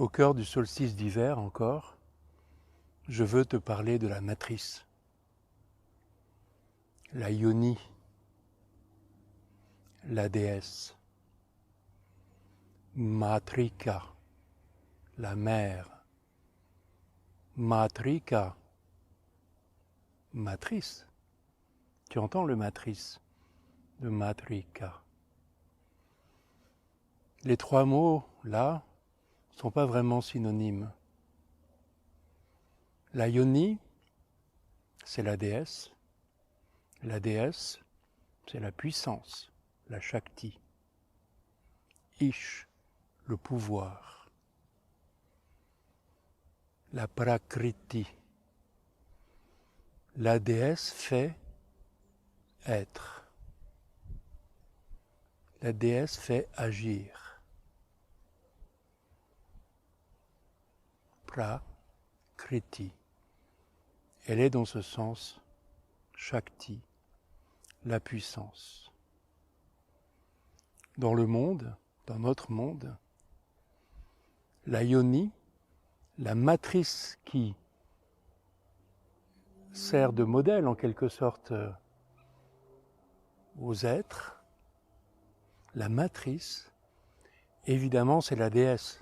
Au cœur du solstice d'hiver encore, je veux te parler de la matrice, la yoni, la déesse, Matrika, la mère, Matrika, matrice. Tu entends le matrice de Matrika. Les trois mots, là, ne sont pas vraiment synonymes. La yoni, c'est la déesse. La déesse, c'est la puissance, la Shakti. Ish, le pouvoir. La Prakriti. La déesse fait être. La déesse fait agir. Prakriti. Elle est dans ce sens Shakti, la puissance. Dans le monde, dans notre monde, la yoni, la matrice qui sert de modèle en quelque sorte aux êtres, la matrice, évidemment c'est la déesse,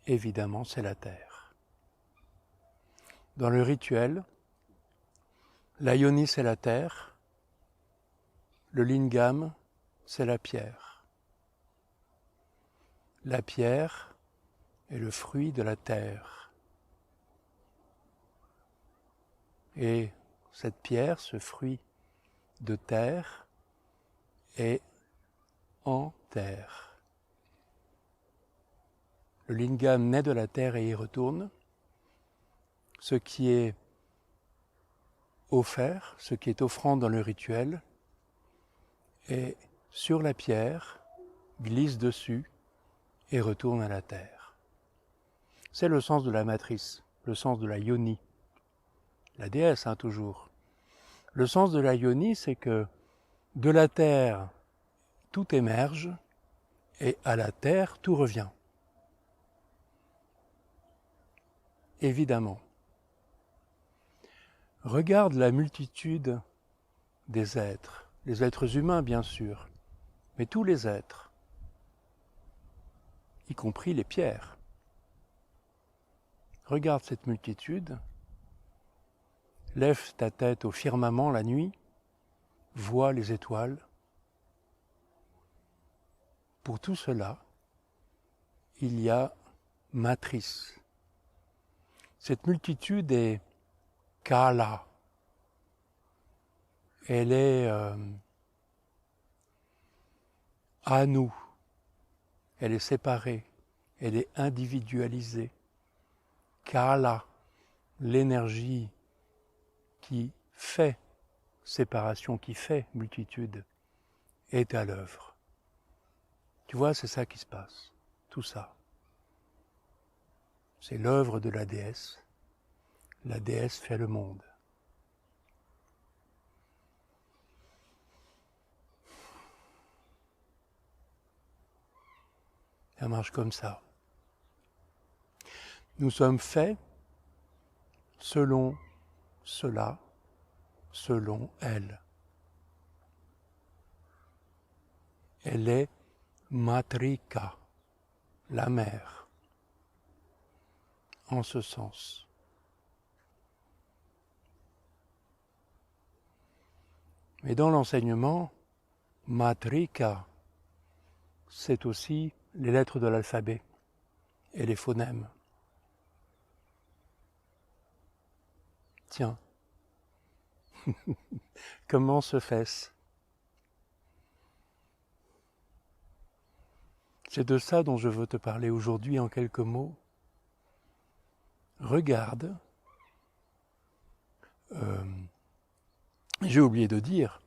évidemment c'est la terre. Dans le rituel, la yoni c'est la terre, le lingam c'est la pierre. La pierre est le fruit de la terre. Et cette pierre, ce fruit de terre, est en terre. Le lingam naît de la terre et y retourne. Ce qui est offert, ce qui est offrant dans le rituel, est sur la pierre, glisse dessus et retourne à la terre. C'est le sens de la matrice, le sens de la yoni. La déesse, toujours. Le sens de la yoni, c'est que de la terre, tout émerge et à la terre, tout revient. Évidemment. Regarde la multitude des êtres, les êtres humains bien sûr, mais tous les êtres, y compris les pierres. Regarde cette multitude, lève ta tête au firmament la nuit, vois les étoiles. Pour tout cela, il y a matrice. Cette multitude est kala. Elle est à nous. Elle est séparée. Elle est individualisée. Kala, l'énergie qui fait séparation, qui fait multitude, est à l'œuvre. Tu vois, c'est ça qui se passe, tout ça. C'est l'œuvre de la déesse. La déesse fait le monde. Ça marche comme ça. Nous sommes faits selon cela, selon elle. Elle est Matrika, la mère, en ce sens. Mais dans l'enseignement, Matrika, c'est aussi les lettres de l'alphabet et les phonèmes. Tiens, comment se fait-ce? C'est de ça dont je veux te parler aujourd'hui en quelques mots. Regarde, j'ai oublié de dire,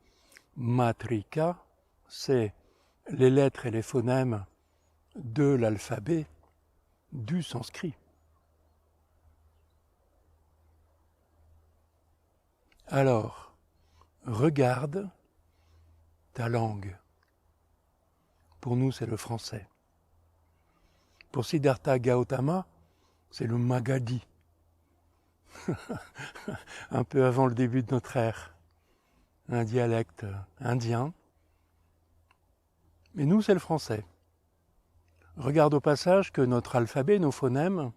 Matrika, c'est les lettres et les phonèmes de l'alphabet du sanskrit. Alors, regarde ta langue. Pour nous, c'est le français. Pour Siddhartha Gautama, c'est le Magadhi, un peu avant le début de notre ère, un dialecte indien. Mais nous, c'est le français. Regarde au passage que notre alphabet, nos phonèmes,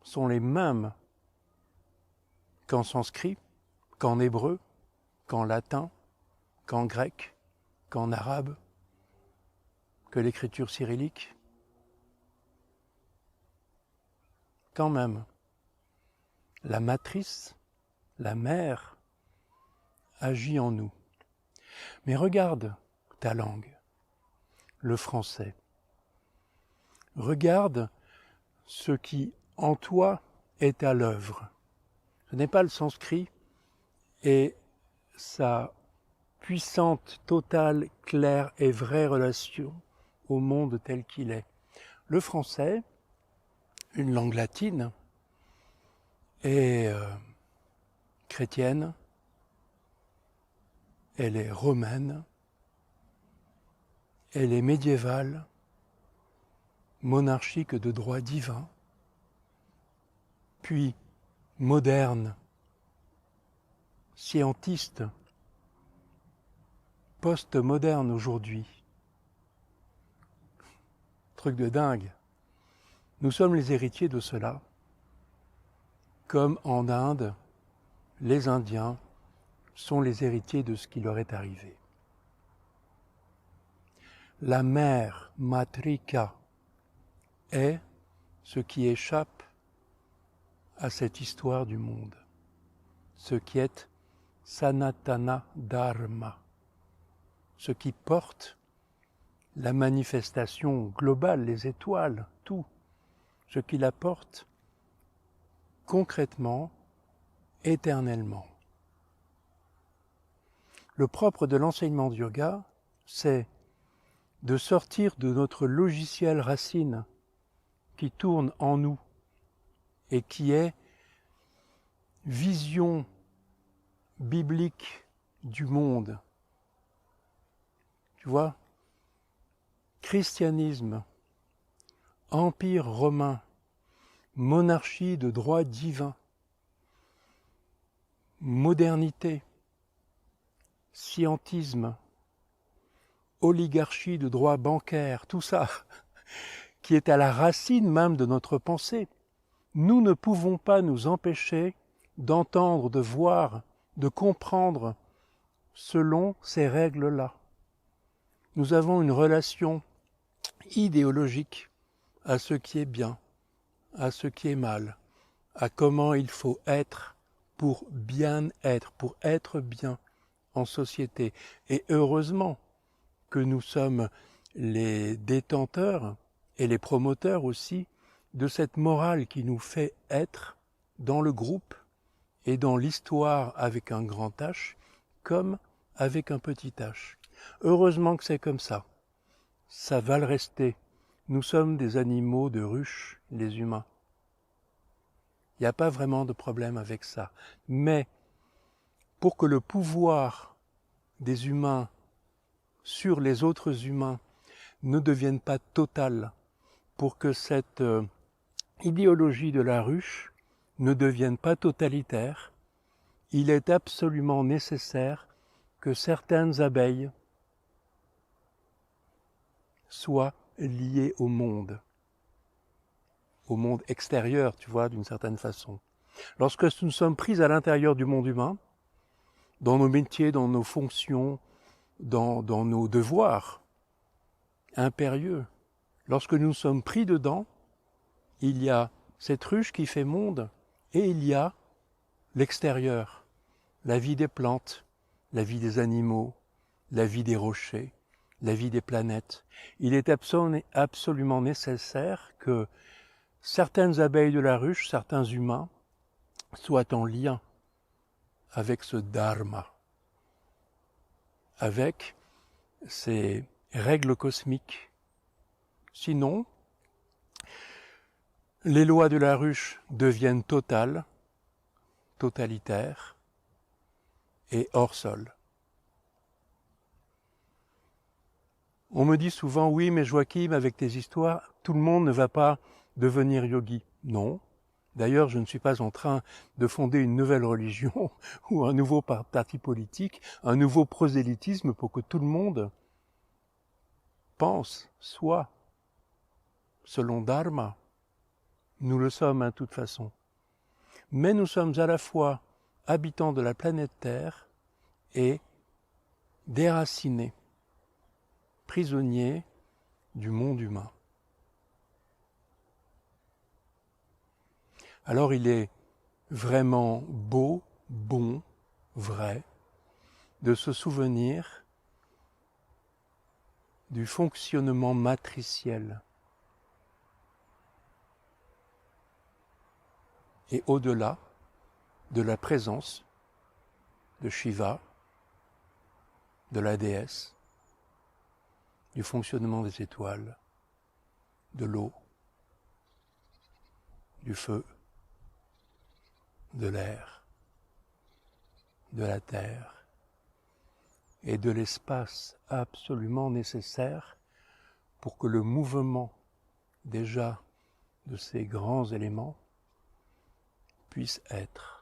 sont les mêmes qu'en sanskrit, qu'en hébreu, qu'en latin, qu'en grec, qu'en arabe, que l'écriture cyrillique. Quand même, la matrice, la mère, agit en nous. Mais regarde ta langue, le français. Regarde ce qui, en toi, est à l'œuvre. Ce n'est pas le sanskrit et sa puissante, totale, claire et vraie relation au monde tel qu'il est. Le français, une langue latine, est chrétienne, elle est romaine, elle est médiévale, monarchique de droit divin, puis moderne, scientiste, post-moderne aujourd'hui. Truc de dingue. Nous sommes les héritiers de cela, comme en Inde, les Indiens sont les héritiers de ce qui leur est arrivé. La mère, Matrika, est ce qui échappe à cette histoire du monde, ce qui est Sanatana Dharma, ce qui porte la manifestation globale, les étoiles, tout, ce qui la porte concrètement, éternellement. Le propre de l'enseignement du yoga, c'est de sortir de notre logiciel racine qui tourne en nous et qui est vision biblique du monde. Tu vois, christianisme, empire romain, monarchie de droit divin, modernité, scientisme, oligarchie de droit bancaire, tout ça, qui est à la racine même de notre pensée. Nous ne pouvons pas nous empêcher d'entendre, de voir, de comprendre selon ces règles-là. Nous avons une relation idéologique à ce qui est bien, à ce qui est mal, à comment il faut être pour bien en société. Et heureusement que nous sommes les détenteurs et les promoteurs aussi de cette morale qui nous fait être dans le groupe et dans l'histoire avec un grand H comme avec un petit h. Heureusement que c'est comme ça. Ça va le rester. Nous sommes des animaux de ruche, les humains. Il n'y a pas vraiment de problème avec ça. Mais pour que le pouvoir des humains sur les autres humains ne devienne pas total, pour que cette idéologie de la ruche ne devienne pas totalitaire, il est absolument nécessaire que certaines abeilles soient liées au monde extérieur, tu vois, d'une certaine façon. Lorsque nous sommes pris à l'intérieur du monde humain, dans nos métiers, dans nos fonctions, dans nos devoirs impérieux, lorsque nous sommes pris dedans, il y a cette ruche qui fait monde et il y a l'extérieur, la vie des plantes, la vie des animaux, la vie des rochers, la vie des planètes. Il est absolument nécessaire que certaines abeilles de la ruche, certains humains, soient en lien avec ce dharma, avec ces règles cosmiques. Sinon, les lois de la ruche deviennent totales, totalitaires et hors sol. On me dit souvent, oui, mais Joachim, avec tes histoires, tout le monde ne va pas Devenir yogi? Non. D'ailleurs, je ne suis pas en train de fonder une nouvelle religion ou un nouveau parti politique, un nouveau prosélytisme pour que tout le monde pense, soit, selon Dharma. Nous le sommes, de toute façon. Mais nous sommes à la fois habitants de la planète Terre et déracinés, prisonniers du monde humain. Alors il est vraiment beau, bon, vrai, de se souvenir du fonctionnement matriciel et au-delà de la présence de Shiva, de la déesse, du fonctionnement des étoiles, de l'eau, du feu, de l'air, de la terre et de l'espace absolument nécessaire pour que le mouvement déjà de ces grands éléments puisse être.